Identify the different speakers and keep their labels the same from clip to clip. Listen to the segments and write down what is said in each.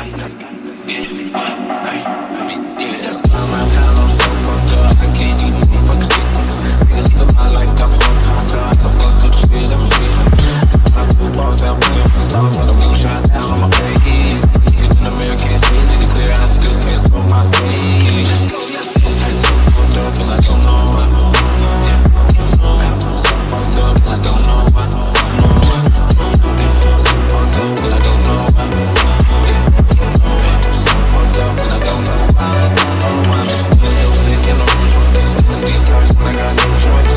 Speaker 1: It's gone around town, I'm so fucked up. I can't even fucking sleep. Nigga, live my life, got me one time, so I can fuck up the shit every week. My blue balls out, playing my stars while the moon shine down on my face. Niggas in the mirror can't see it clear, I still can't slow my pace. I'm so fucked up and I don't know why. I'm so fucked up and I don't know why. So fucked up and I don't know why. So fucked up and I don't know why. I'm just so sick and I'm so many times when I got no choice.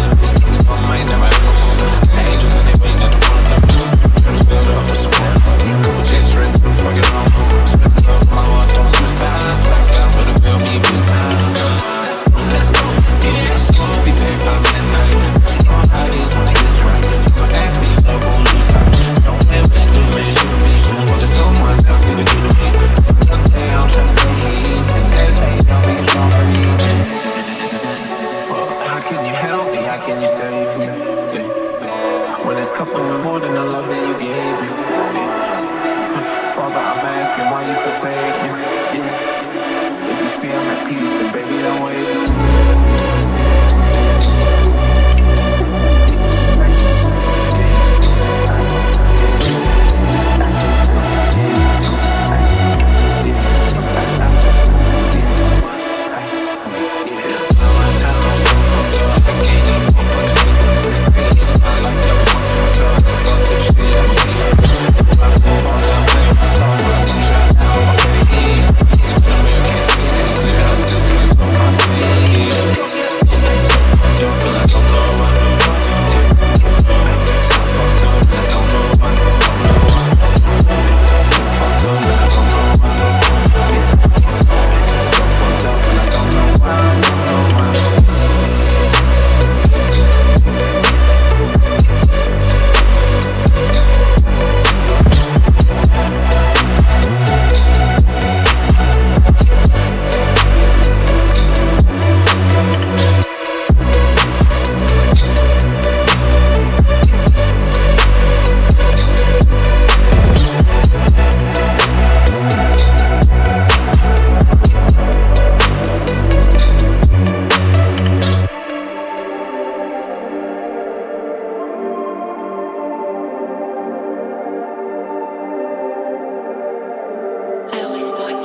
Speaker 1: It's not mine, never ever. Angels and they wait at the front of the I'm spilled up with some work. Couple chicks ready to fuck it all. Spent up my heart, don't suicide. Blacked out with a real me for the sign. Let's go, let's get it. Be back by midnight. You know how it is when I get right. My happy love on the side. Don't ever do me, shoot me. Just someone else to do to me. Someday I'm trying to see. And they say don't make it strong for me. How can you help me? How can you save me? When it's couple more than the love that you gave me. Father, I'm asking why you forsake me. If you see I'm at peace, then baby don't wait.
Speaker 2: I always thought